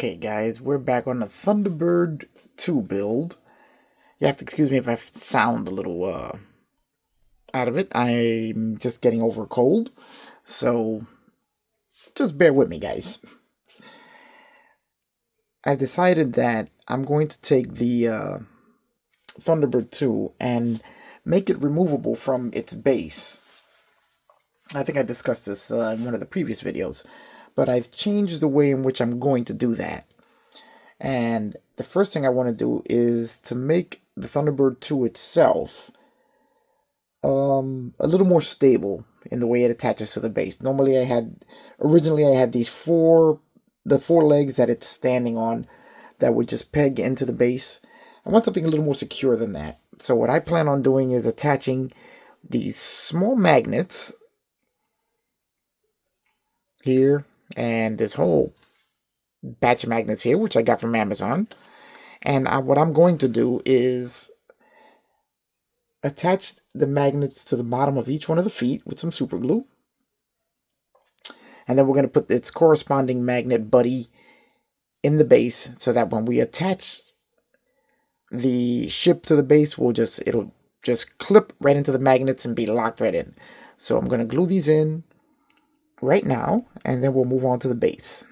Okay guys, we're back on the Thunderbird 2 build. You have to excuse me if I sound a little out of it. I'm just getting over a cold, so just bear with me guys. I've decided that I'm going to take the Thunderbird 2 and make it removable from its base. I think I discussed this in one of the previous videos, but I've changed the way in which I'm going to do that. And the first thing I want to do is to make the Thunderbird 2 itself a little more stable in the way it attaches to the base. Originally I had the four legs that it's standing on that would just peg into the base. I want something a little more secure than that. So what I plan on doing is attaching these small magnets here and this whole batch of magnets here, which I got from Amazon. And what I'm going to do is attach the magnets to the bottom of each one of the feet with some super glue. And then we're going to put its corresponding magnet buddy in the base so that when we attach the ship to the base, it'll just clip right into the magnets and be locked right in. So I'm going to glue these in right now, and then we'll move on to the base.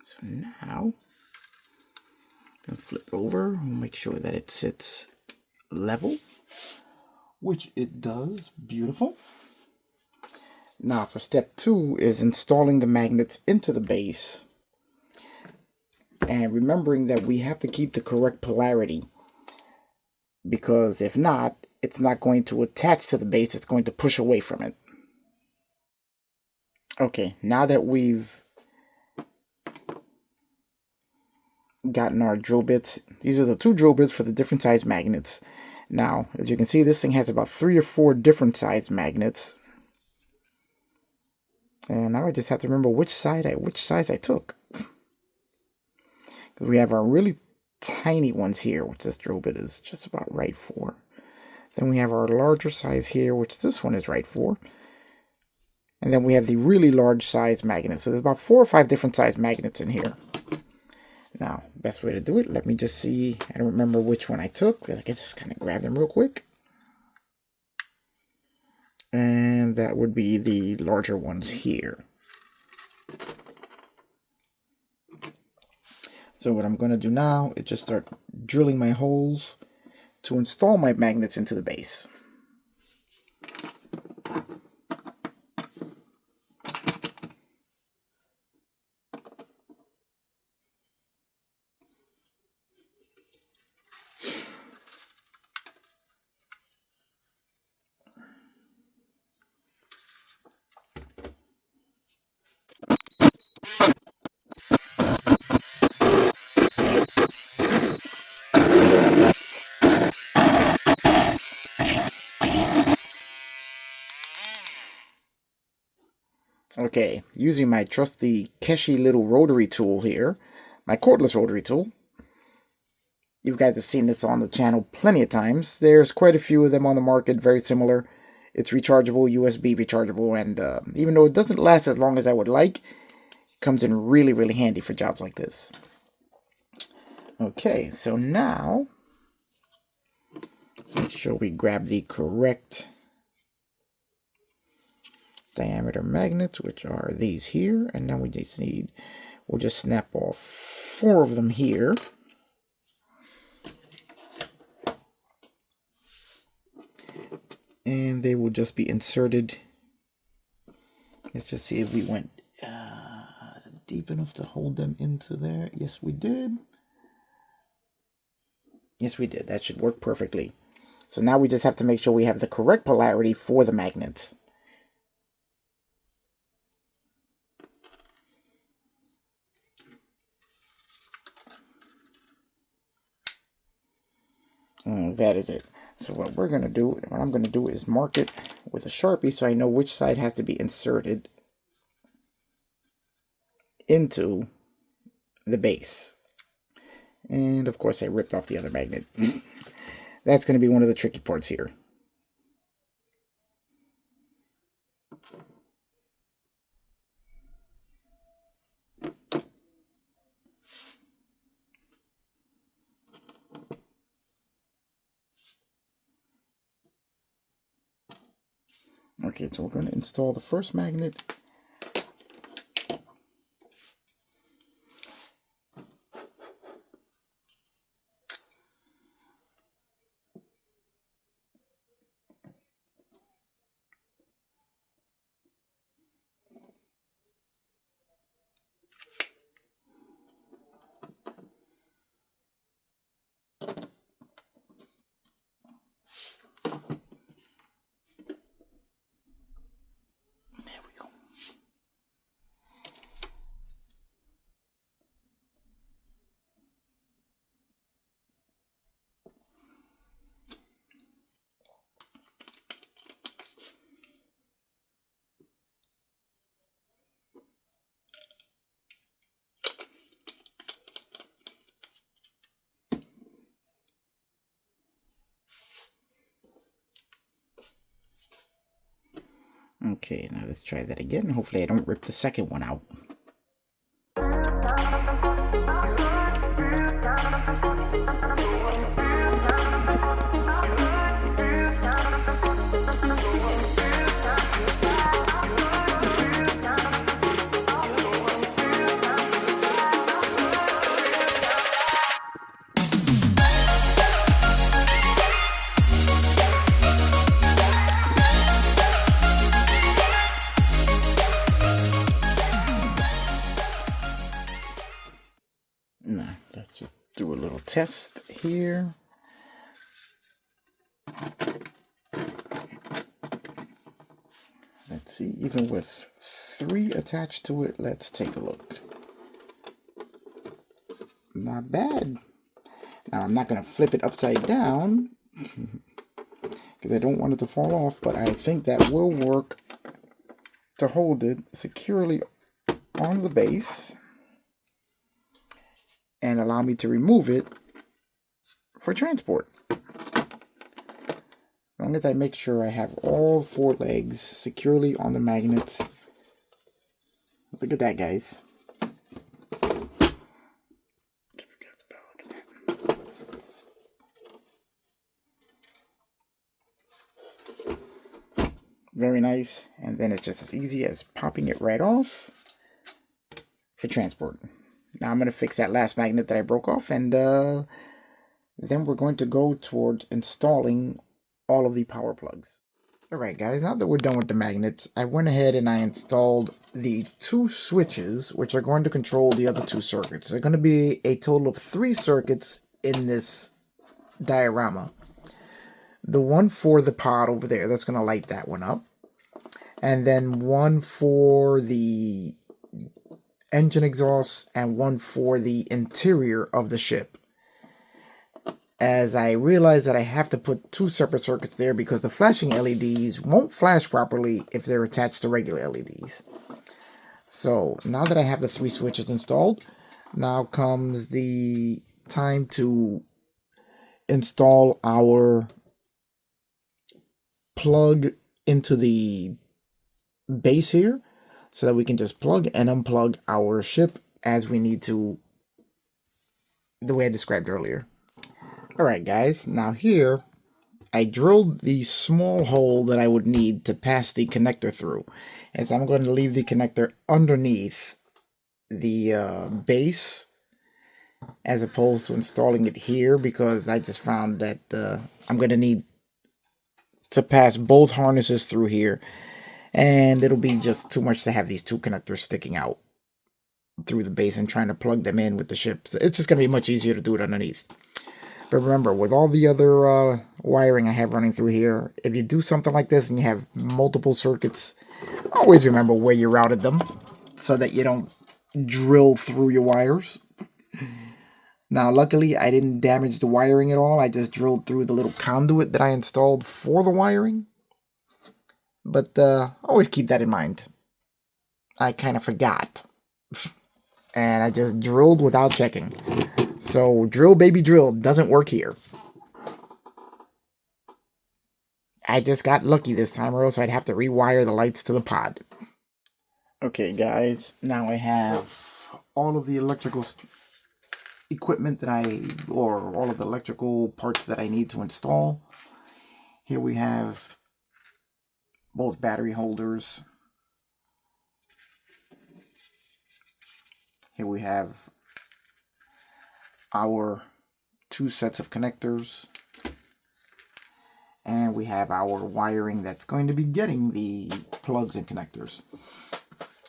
So now, I'm going to flip over and make sure that it sits level, which it does. Beautiful. Now for step 2 is installing the magnets into the base. And remembering that we have to keep the correct polarity, because if not, it's not going to attach to the base, it's going to push away from it. Okay, now that we've gotten our drill bits, these are the 2 drill bits for the different size magnets. Now, as you can see, this thing has about 3 or 4 different size magnets. And now I just have to remember which size I took. Because we have our really tiny ones here, which this drill bit is just about right for. Then we have our larger size here, which this one is right for. And then we have the really large size magnets. So there's about 4 or 5 different size magnets in here. Now, best way to do it, let me just see. I don't remember which one I took. I guess just kind of grab them real quick. And that would be the larger ones here. So what I'm going to do now is just start drilling my holes to install my magnets into the base. Okay, using my trusty Keshi little rotary tool here, my cordless rotary tool. You guys have seen this on the channel plenty of times. There's quite a few of them on the market, very similar. It's rechargeable, USB rechargeable, and even though it doesn't last as long as I would like, it comes in really, really handy for jobs like this. Okay, so now, let's make sure we grab the correct diameter magnets, which are these here, and then we'll just snap off 4 of them here. and they will just be inserted. Let's just see if we went deep enough to hold them into there. Yes, we did. Yes, we did. That should work perfectly. So now we just have to make sure we have the correct polarity for the magnets. That is it. So what I'm going to do is mark it with a Sharpie so I know which side has to be inserted into the base. And of course I ripped off the other magnet. That's going to be one of the tricky parts here. Okay, so we're going to install the first magnet. There we go. Okay, now let's try that again. Hopefully I don't rip the second one out. Nah, let's just do a little test here. Let's see, even with 3 attached to it, let's take a look. Not bad. Now I'm not going to flip it upside down because I don't want it to fall off, but I think that will work to hold it securely on the base and allow me to remove it for transport. As long as I make sure I have all 4 legs securely on the magnets. Look at that, guys. Very nice. And then it's just as easy as popping it right off for transport. Now I'm going to fix that last magnet that I broke off, and then we're going to go towards installing all of the power plugs. Alright guys, now that we're done with the magnets, I went ahead and I installed the 2 switches which are going to control the other 2 circuits. There are going to be a total of 3 circuits in this diorama. The one for the pod over there, that's going to light that one up. And then one for the engine exhaust and one for the interior of the ship. As I realize that I have to put 2 separate circuits there because the flashing LEDs won't flash properly if they're attached to regular LEDs. So now that I have the 3 switches installed, now comes the time to install our plug into the base here so that we can just plug and unplug our ship as we need to, the way I described earlier. Alright guys, now here I drilled the small hole that I would need to pass the connector through. And so I'm going to leave the connector underneath the base as opposed to installing it here because I just found that I'm going to need to pass both harnesses through here. And it'll be just too much to have these two connectors sticking out through the base and trying to plug them in with the ship. So it's just going to be much easier to do it underneath. But remember, with all the other wiring I have running through here, if you do something like this and you have multiple circuits, always remember where you routed them so that you don't drill through your wires. Now, luckily, I didn't damage the wiring at all. I just drilled through the little conduit that I installed for the wiring. But always keep that in mind. I kind of forgot. And I just drilled without checking. So, drill baby drill doesn't work here. I just got lucky this time, or else I'd have to rewire the lights to the pod. Okay, guys, now I have all of the electrical equipment that or all of the electrical parts that I need to install. Here we have both battery holders. Here we have our 2 sets of connectors. And we have our wiring that's going to be getting the plugs and connectors.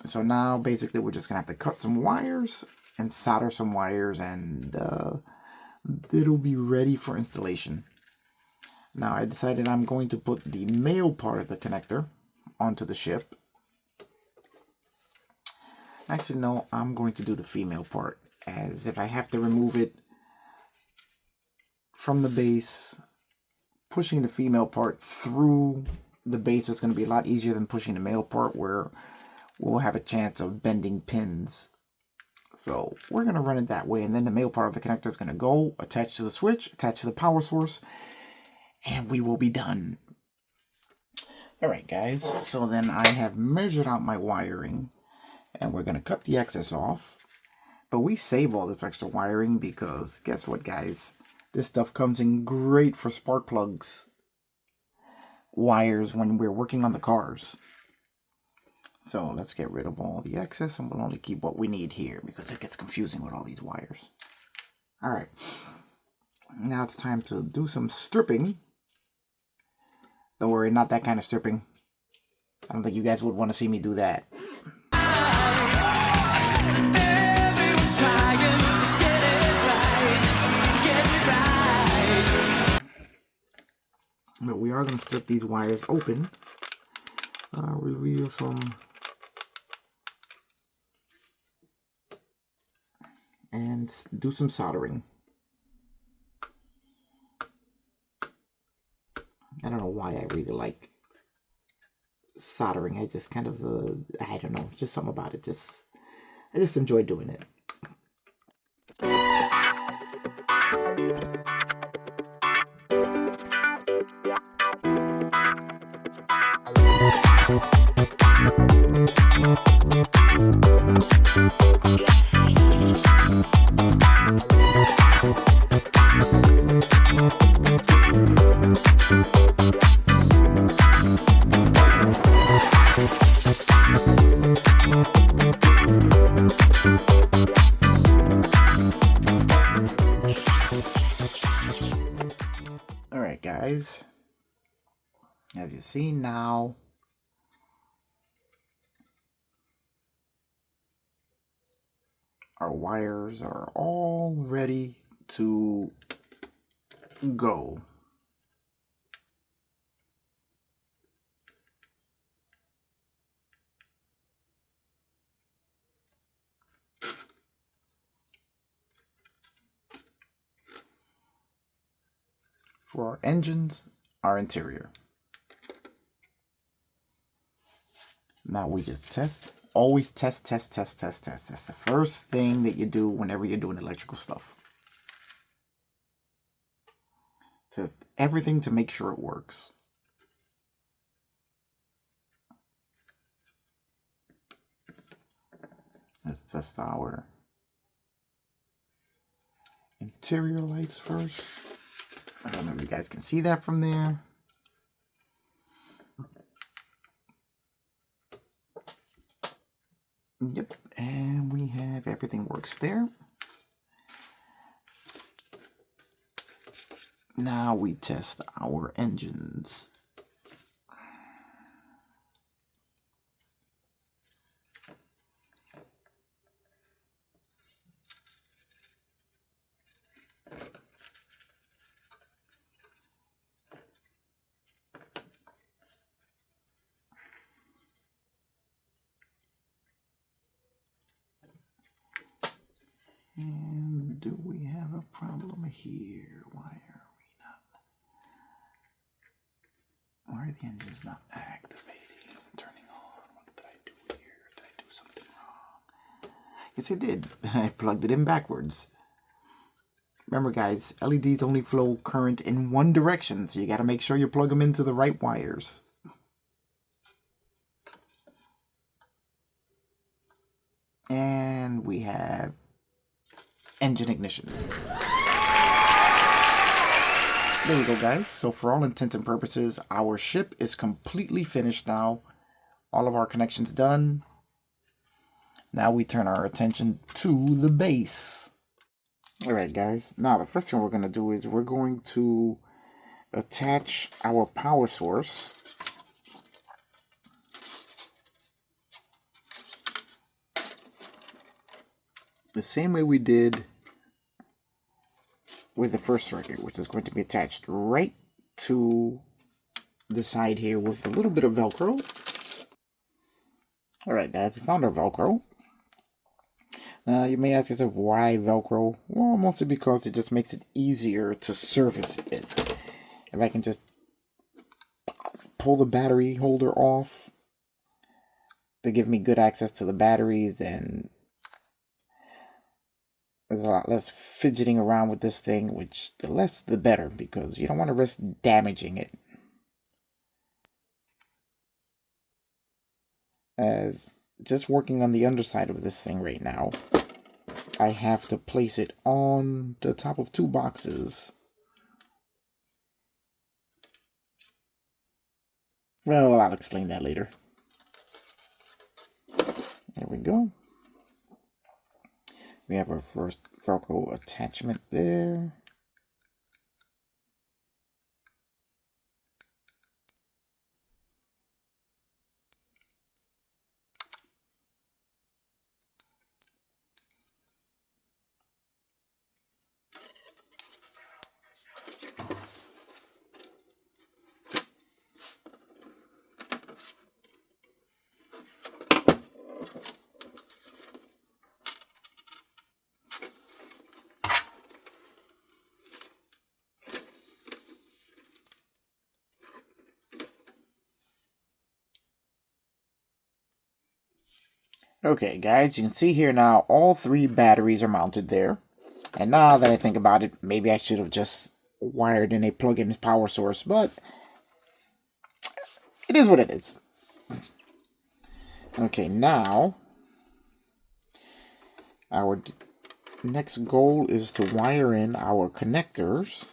So now basically we're just going to have to cut some wires and solder some wires, and it'll be ready for installation. Now I decided I'm going to put the male part of the connector onto the ship. Actually, no, I'm going to do the female part, as if I have to remove it from the base, pushing the female part through the base is going to be a lot easier than pushing the male part, where we'll have a chance of bending pins. So we're going to run it that way, and then the male part of the connector is going to go attach to the switch, attach to the power source, and we will be done. Alright guys, so then I have measured out my wiring, and we're going to cut the excess off. But we save all this extra wiring because guess what, guys? This stuff comes in great for spark plugs wires when we're working on the cars. So let's get rid of all the excess, and we'll only keep what we need here because it gets confusing with all these wires. Alright, now it's time to do some stripping. Don't worry, not that kind of stripping. I don't think you guys would want to see me do that. But we are going to strip these wires open. Reveal some. And do some soldering. I don't know why I really like soldering. I just kind of, I don't know, just something about it. I just enjoy doing it. Alright guys, as you see now, our wires are all ready to go. For our engines, our interior. Now we just test. Always test. That's the first thing that you do whenever you're doing electrical stuff. Test everything to make sure it works. Let's test our interior lights first. I don't know if you guys can see that from there. Yep, and we have everything works there. Now we test our engines. a problem here. Why are the engines not activating and turning on? What did I do here? Did I do something wrong? Yes, I did. I plugged it in backwards. Remember, guys, LEDs only flow current in one direction, so you got to make sure you plug them into the right wires. And we have engine ignition. There we go, guys. So for all intents and purposes, our ship is completely finished now. All of our connections done. Now we turn our attention to the base. Alright, guys. Now the first thing we're going to do is we're going to attach our power source the same way we did with the first circuit, which is going to be attached right to the side here with a little bit of Velcro. Alright, guys, we found our Velcro. You may ask yourself, why Velcro? Well, mostly because it just makes it easier to service it. If I can just pull the battery holder off to give me good access to the batteries, then there's a lot less fidgeting around with this thing, which the less the better, because you don't want to risk damaging it. As just working on the underside of this thing right now, I have to place it on the top of two boxes. Well, I'll explain that later. There we go. We have our first Velcro attachment there. Okay, guys, you can see here now all three batteries are mounted there. And now that I think about it, maybe I should have just wired in a plug-in power source, but it is what it is. Okay, now our next goal is to wire in our connectors.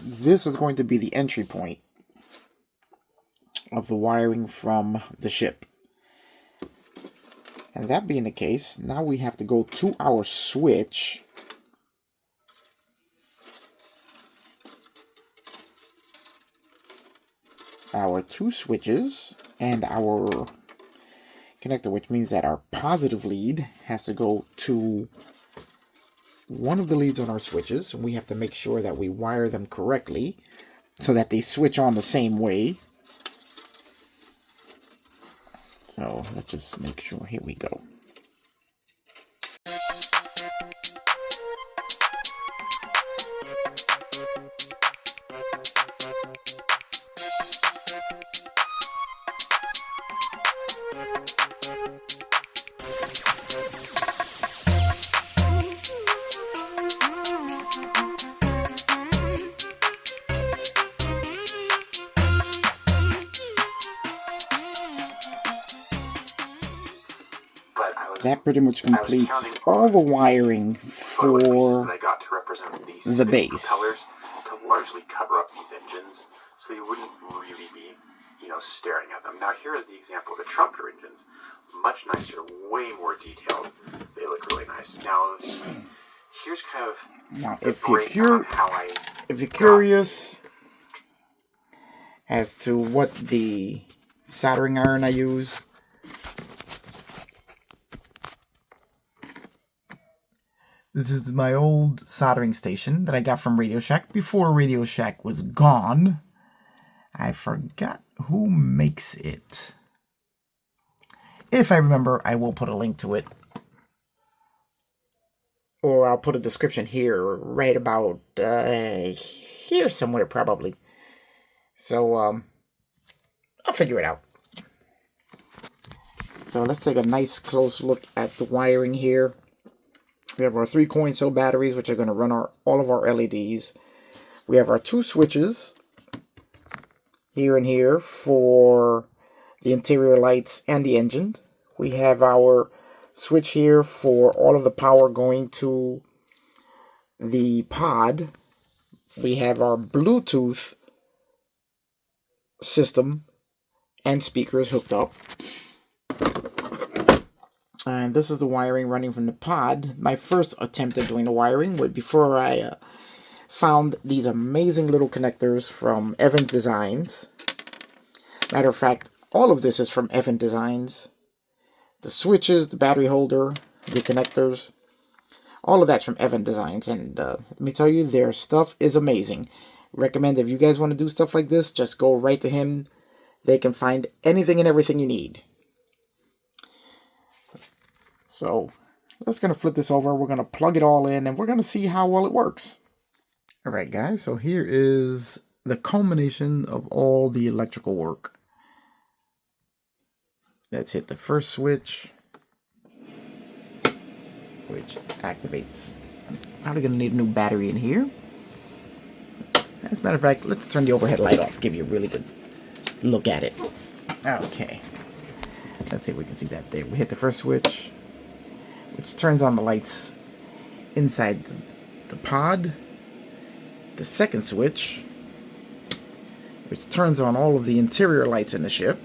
This is going to be the entry point of the wiring from the ship. And that being the case, now we have to go to our switch. Our two switches and our connector, which means that our positive lead has to go to one of the leads on our switches, and we have to make sure that we wire them correctly so that they switch on the same way. So let's just make sure. Here we go. That pretty much completes all the wiring for the base. To largely cover up these engines, so you wouldn't really be, staring at them. Now here is the example of the trumpeter engines. Much nicer, way more detailed. They look really nice. Now, here's kind of now, if you're curious as to what the soldering iron I use, this is my old soldering station that I got from Radio Shack before Radio Shack was gone. I forgot who makes it. If I remember, I will put a link to it. or I'll put a description here, right about here somewhere probably. So I'll figure it out. So let's take a nice close look at the wiring here. We have our 3 coin cell batteries, which are going to run all of our LEDs. We have our 2 switches here and here for the interior lights and the engine. We have our switch here for all of the power going to the pod. We have our Bluetooth system and speakers hooked up. And this is the wiring running from the pod. My first attempt at doing the wiring was before I found these amazing little connectors from Event Designs. Matter of fact, all of this is from Event Designs. The switches, the battery holder, the connectors, all of that's from Event Designs. And let me tell you, their stuff is amazing. Recommend if you guys want to do stuff like this, just go right to him. They can find anything and everything you need. So let's going to flip this over. We're going to plug it all in and we're going to see how well it works. All right, guys. So here is the culmination of all the electrical work. Let's hit the first switch, which activates. I'm probably going to need a new battery in here. As a matter of fact, let's turn the overhead light off. Give you a really good look at it. Okay. Let's see if we can see that there. We hit the first switch, which turns on the lights inside the pod. The second switch, which turns on all of the interior lights in the ship.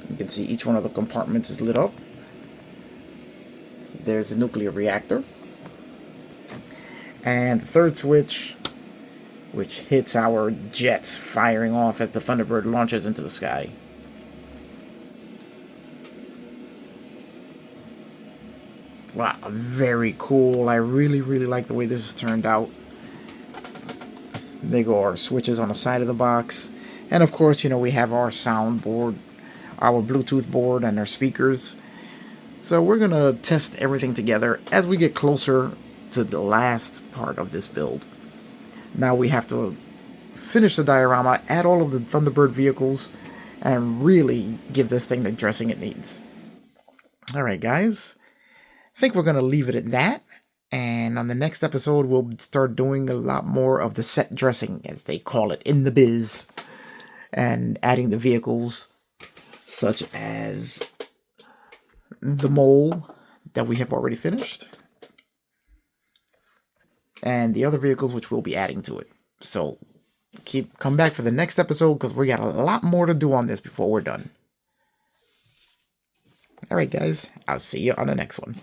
You can see each one of the compartments is lit up. There's a nuclear reactor. And the third switch, which hits our jets firing off as the Thunderbird launches into the sky. Wow, very cool. I really, really like the way this has turned out. There go our switches on the side of the box. And of course, you know, we have our sound board, our Bluetooth board, and our speakers. So we're going to test everything together as we get closer to the last part of this build. Now we have to finish the diorama, add all of the Thunderbird vehicles, and really give this thing the dressing it needs. Alright guys, I think we're going to leave it at that. And on the next episode, we'll start doing a lot more of the set dressing, as they call it in the biz. And adding the vehicles, such as the mole that we have already finished. And the other vehicles which we'll be adding to it. So come back for the next episode, because we got a lot more to do on this before we're done. Alright guys, I'll see you on the next one.